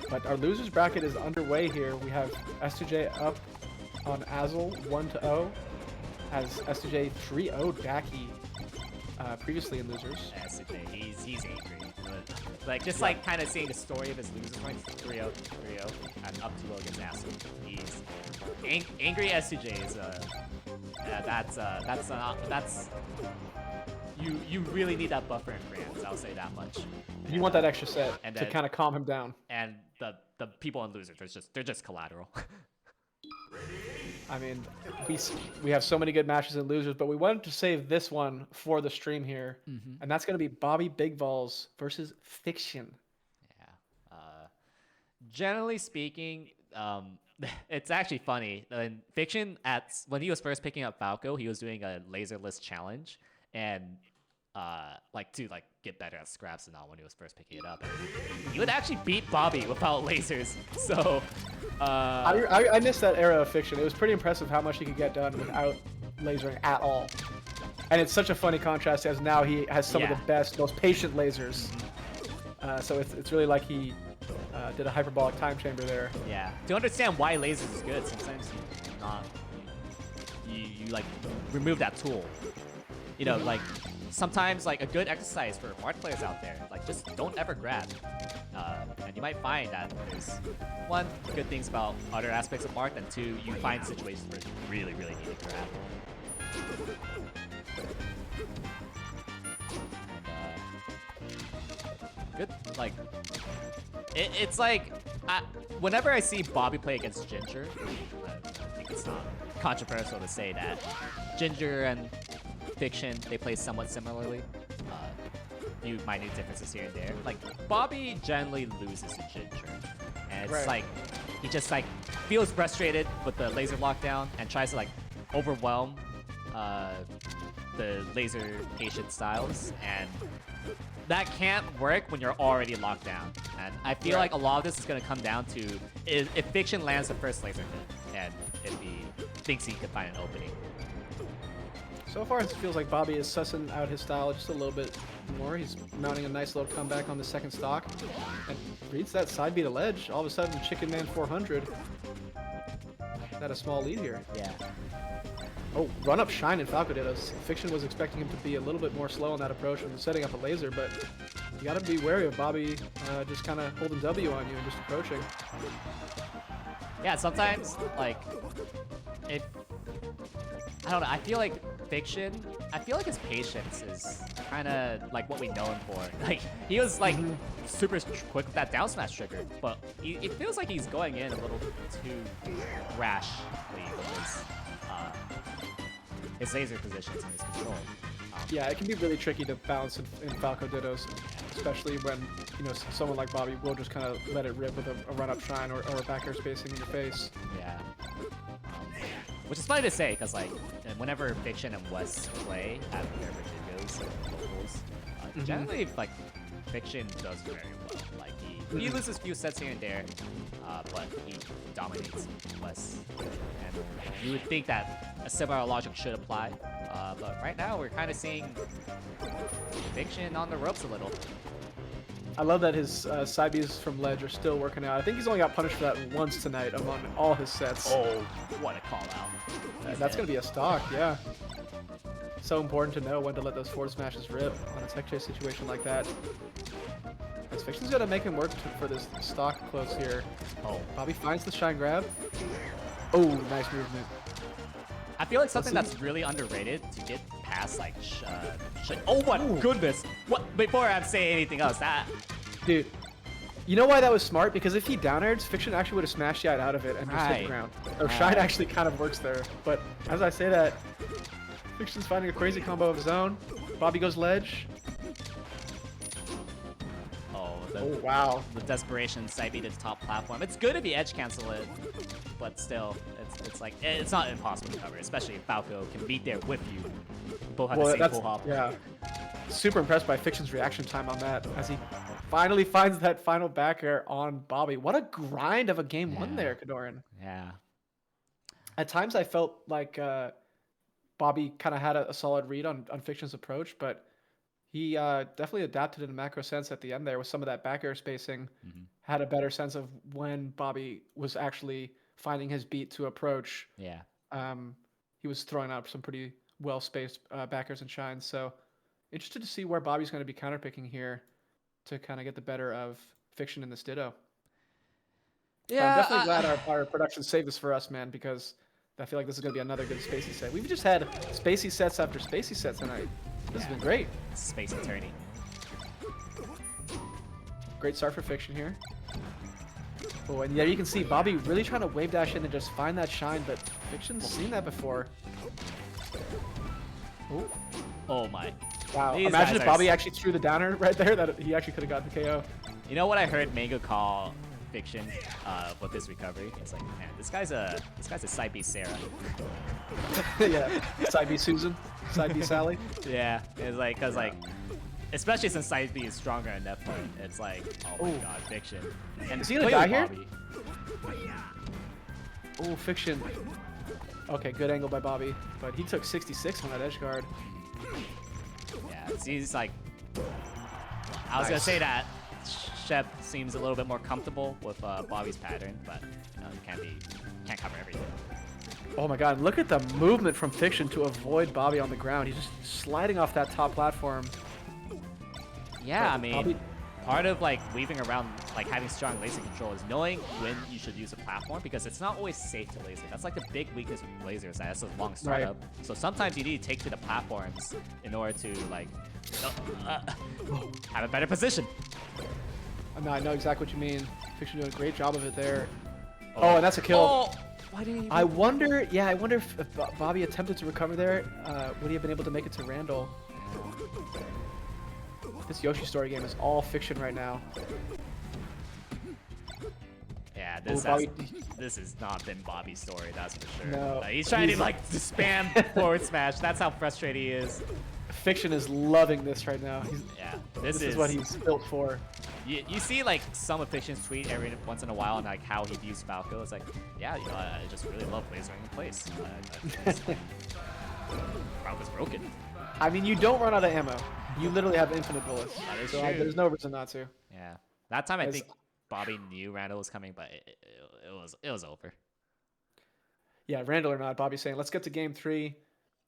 But our losers bracket is underway here. We have S2J up on Azel 1-0, as S2J 3-0'd Daki previously in losers. S2J, he's angry. But, like, just like kind of seeing the story of his losers points, 3-0, 3-0, and up 2-0 against Azel. He's angry S2J is that's you really need that buffer in France. I'll say that much. You want that extra set to kind of calm him down. And the people in losers, they're just collateral. I mean, we have so many good matches in losers, but we wanted to save this one for the stream here, and that's going to be Bobby Big Balls versus Fiction. Yeah. Generally speaking, it's actually funny. In Fiction, when he was first picking up Falco, he was doing a laserless challenge, and to get better at scraps and all when he was first picking it up. And he would actually beat Bobby without lasers. So I missed that era of Fiction. It was pretty impressive how much he could get done without lasering at all. And it's such a funny contrast as now he has some of the best, most patient lasers. So it's really like he did a hyperbolic time chamber there. Yeah. To understand why lasers is good, sometimes you like remove that tool. You know, like sometimes like a good exercise for Marth players out there, like just don't ever grab. And you might find that there's one, good things about other aspects of Marth, and two, you find situations where you really, really need to grab. Good, like, it's like, whenever I see Bobby play against Ginger, I think it's not controversial to say that Ginger and Fiction, they play somewhat similarly. Few minute differences here and there. Like, Bobby generally loses to Ginger. And it's like, he just like feels frustrated with the laser lockdown and tries to like overwhelm the laser patient styles. And that can't work when you're already locked down. And I feel like a lot of this is going to come down to if Fiction lands the first laser hit and if he thinks he can find an opening. So far, it feels like Bobby is sussing out his style just a little bit more. He's mounting a nice little comeback on the second stock and reads that side B to ledge. All of a sudden, Chicken Man 400 had a small lead here. Yeah. Oh, run up shine and Falco did us. Fiction was expecting him to be a little bit more slow on that approach when setting up a laser, but you got to be wary of Bobby just kind of holding W on you and just approaching. Yeah, sometimes, like, I don't know, I feel like Fiction, I feel like his patience is kind of like what we know him for. Like, he was like super quick with that down smash trigger, but it feels like he's going in a little too rashly with his laser positions and his control. Yeah, it can be really tricky to balance in Falco Dittos, especially when, you know, someone like Bobby will just kind of let it rip with a run-up shine or a back air spacing in your face. Yeah. Which is funny to say, because like, whenever Fiction and Wes play at their videos and locals, generally, like, Fiction does very well. Like, he loses a few sets here and there, but he dominates Wes. And you would think that a similar logic should apply, but right now we're kind of seeing Fiction on the ropes a little. I love that his side Bs from ledge are still working out. I think he's only got punished for that once tonight among all his sets. Oh, what a call out. That's going to be a stock, yeah. So important to know when to let those forward smashes rip on a tech chase situation like that. As Fiction's going to make him work for this stock close here. Oh, Bobby finds the shine grab. Oh, nice movement. I feel like something that's really underrated to get past, like, oh my goodness! What? Before I say anything else, dude, you know why that was smart? Because if he down airs, Fiction actually would have smashed Shine out of it and just hit the ground. Or Shine actually kind of works there. But as I say that, Fiction's finding a crazy combo of his own. Bobby goes ledge. Oh, wow. The desperation side beat its top platform. It's good if you edge cancel it, but still, it's like, it's not impossible to cover, especially if Falco can beat there with you. Both have the same full hop. Yeah. Super impressed by Fiction's reaction time on that as he finally finds that final back air on Bobby. What a grind of a game one there, Kadoran. Yeah. At times I felt like Bobby kind of had a solid read on Fiction's approach, but he definitely adapted in a macro sense at the end there with some of that back air spacing. had a better sense of when Bobby was actually finding his beat to approach. Yeah. He was throwing out some pretty well spaced backers and shines. So interested to see where Bobby's going to be counterpicking here to kind of get the better of Fiction in this Ditto. But I'm definitely glad our production saved this for us, man, because I feel like this is going to be another good Spacey set. We've just had Spacey sets after Spacey sets tonight. This has been great. Space attorney. Great start for Fiction here. Oh, and yeah, you can see Bobby really trying to wave dash in and just find that shine, but Fiction's seen that before. Oh, Oh my. wow. These Imagine guys if are Bobby actually threw the downer right there, that he actually could have gotten the KO. You know what I heard Mango call Fiction with this recovery? It's like, man, this guy's a side B Sarah. Yeah, side B Susan, side B Sally. Yeah, it's like, cause like, especially since side B is stronger in that point, it's like, oh my Ooh. god, Fiction. And Is he gonna clearly die here? Bobby. Oh, Fiction. Okay, good angle by Bobby, but he took 66 on that edge guard. Yeah, he's like, I was gonna say that Shep seems a little bit more comfortable with Bobby's pattern, but you know, can't cover everything. Oh my god, look at the movement from Fiction to avoid Bobby on the ground. He's just sliding off that top platform. Yeah, But I mean, Bobby- part of like weaving around, like having strong laser control is knowing when you should use a platform, because it's not always safe to laser. That's like the big weakness with lasers. That's a long startup. So sometimes you need to take to the platforms in order to like have a better position. No, I know exactly what you mean. Fiction doing a great job of it there. Oh, and that's a kill. Oh, why didn't he? I wonder if Bobby attempted to recover there, would he have been able to make it to Randall? This Yoshi Story game is all Fiction right now. Yeah, Bobby- this has not been Bobby's story, that's for sure. No, He's trying he's- to like to spam forward smash. That's how frustrated he is. Fiction is loving this right now. Yeah, This is what he's built for. You see like some of Fiction's tweet every once in a while and like how he views Falco. It's like, yeah, you know, I just really love lasering in place. Falco's broken. I mean, you don't run out of ammo. You literally have infinite bullets. That is So true. there's no reason not to. Yeah, that time I As- think Bobby knew Randall was coming, but it was over. Yeah, Randall or not, Bobby's saying, let's get to game 3.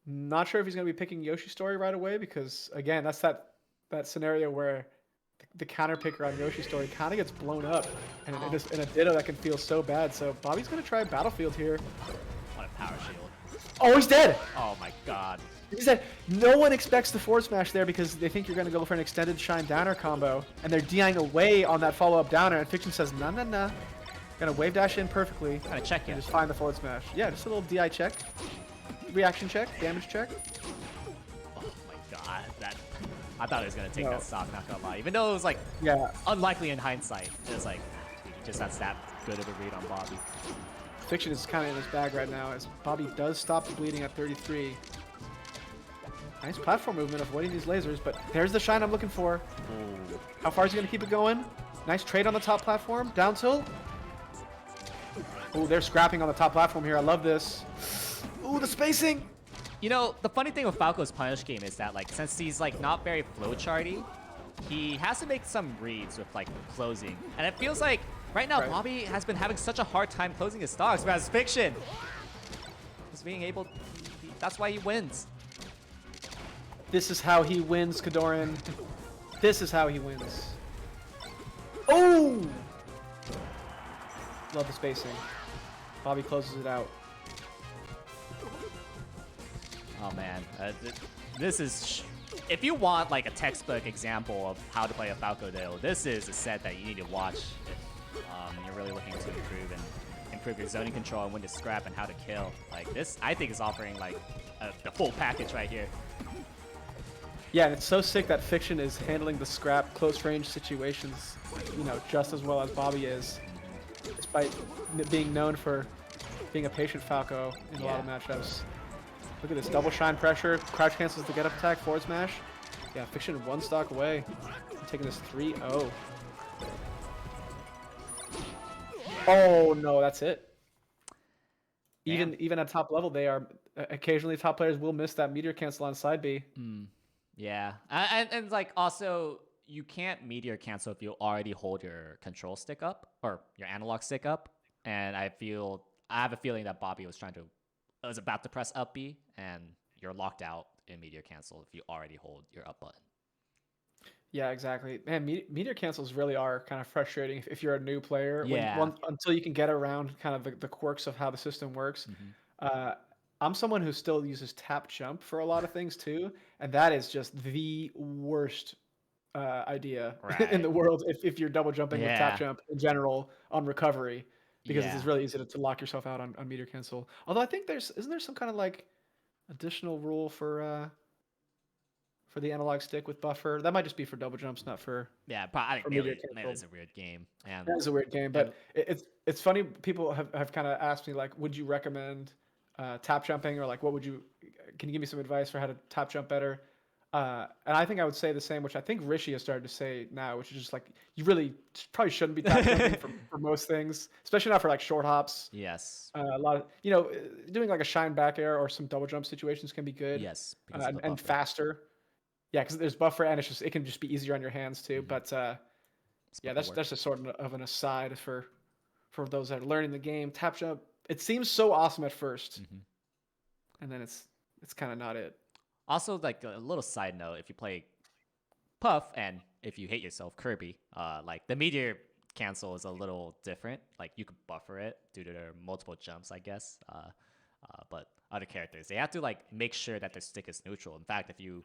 Not sure if he's going to be picking Yoshi Story right away because, again, that's that scenario where the counter picker on Yoshi Story kind of gets blown up and in a Ditto that can feel so bad. So Bobby's going to try Battlefield here. What a power shield! Oh, he's dead! Oh my god! He's dead. No one expects the forward smash there because they think you're going to go for an extended shine downer combo, and they're DIing away on that follow-up downer, and Fiction says, nah, nah, nah. Gonna wave dash in perfectly. Gotta check And it. just find the forward smash. Yeah, just a little DI check. Reaction check, damage check. Oh my god! I thought he was gonna take No. that stock, not gonna lie. Even though it was like Yeah, unlikely in hindsight, it was like he just has that good of a read on Bobby. Fiction is kind of in his bag right now as Bobby does stop the bleeding at 33. Nice platform movement avoiding these lasers, but there's the shine I'm looking for. Ooh. How far is he gonna keep it going? Nice trade on the top platform, down tilt. Oh, they're scrapping on the top platform here. I love this. Ooh, the spacing. You know, the funny thing with Falco's punish game is that like since he's like not very flowcharty, he has to make some reads with like closing, and it feels like right now Right. Bobby has been having such a hard time closing his stocks, whereas Fiction is being able. That's why he wins. This is how he wins, Kadoran. This is how he wins. Oh! Love the spacing. Bobby closes it out. Oh man, this is. If you want like a textbook example of how to play a Falco Ditto, this is a set that you need to watch if you're really looking to improve your zoning control and when to scrap and how to kill. Like this, I think is offering like the full package right here. Yeah, and it's so sick that Fiction is handling the scrap close range situations, you know, just as well as Bobby is, despite being known for being a patient Falco in a lot of matchups. Look at this double shine pressure, crouch cancels the get up attack, forward smash. Yeah, Fiction one stock away, taking this 3-0. Oh no, that's it. Even at top level, they are occasionally top players will miss that meteor cancel on side B. Yeah, and like also you can't meteor cancel if you already hold your control stick up or your analog stick up. And I have a feeling that Bobby was about to press up B, and you're locked out in meteor cancel if you already hold your up button. Yeah, exactly. Man, meteor cancels really are kind of frustrating if you're a new player. Yeah. Until you can get around kind of the quirks of how the system works. Mm-hmm. Uh, I'm someone who still uses tap jump for a lot of things too, and that is just the worst idea in Right. the world if you're double jumping with tap Yeah. jump in general on recovery, because it's Yeah. just really easy to lock yourself out on meteor cancel. Although I think isn't there some kind of like additional rule for the analog stick with buffer? That might just be for double jumps, not for Yeah, but I think meteor Melee cancel. is a weird game. And That is a weird game, and but it's funny. People have kind of asked me like, would you recommend tap jumping, or like, what would you? Can you give me some advice for how to tap jump better? And I think I would say the same, which I think Rishi has started to say now, which is just like you really probably shouldn't be tap jumping for most things, especially not for like short hops. yes. A lot of doing like a shine back air or some double jump situations can be good, Yes, because of the and buffer. faster. Yeah, because there's buffer and it can just be easier on your hands too. Mm-hmm. But yeah, Buffer that's just sort of an aside for those that are learning the game. Tap jump, it seems so awesome at 1st, Mm-hmm. and then it's kind of not it. Also, like a little side note, if you play Puff and if you hate yourself, Kirby, like the meteor cancel is a little different. Like you could buffer it due to their multiple jumps, I guess. But other characters, they have to like make sure that their stick is neutral. In fact, if you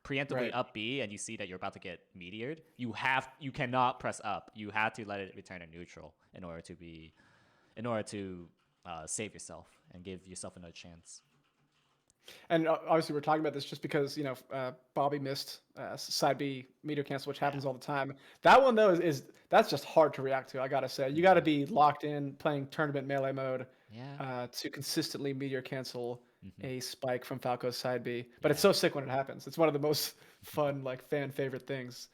preemptively Right. up B and you see that you're about to get meteored, you cannot press up. You have to let it return to neutral in order to save yourself and give yourself another chance. And obviously, we're talking about this just because Bobby missed side B meteor cancel, which happens all the time. That one though is that's just hard to react to. I gotta say, you got to be locked in playing tournament melee mode Yeah. to consistently meteor cancel Mm-hmm. a spike from Falco's side B. But it's Yeah. so sick when it happens. It's one of the most fun, like fan favorite things.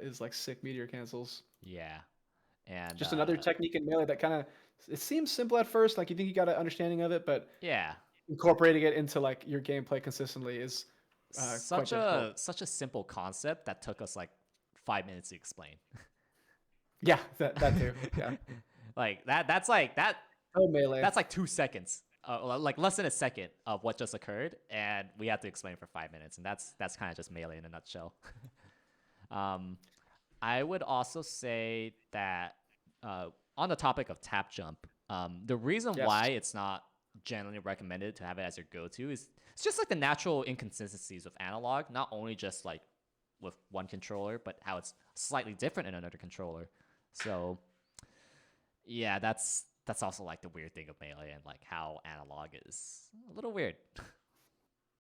Is like sick meteor cancels. Yeah. And Just another technique in melee that kind of it seems simple at first, like you think you got an understanding of it, but yeah. incorporating it into like your gameplay consistently is quite difficult. Such a simple concept that took us like 5 minutes to explain. Yeah, that too. Yeah. Like that Oh, melee. that's like 2 seconds, like less than a second of what just occurred, and we had to explain for 5 minutes, and that's kind of just Melee in a nutshell. I would also say that on the topic of tap jump, the reason Yes. why it's not generally recommended to have it as your go-to is it's just like the natural inconsistencies of analog, not only just like with one controller, but how it's slightly different in another controller. So yeah, that's also like the weird thing of Melee and like how analog is a little weird.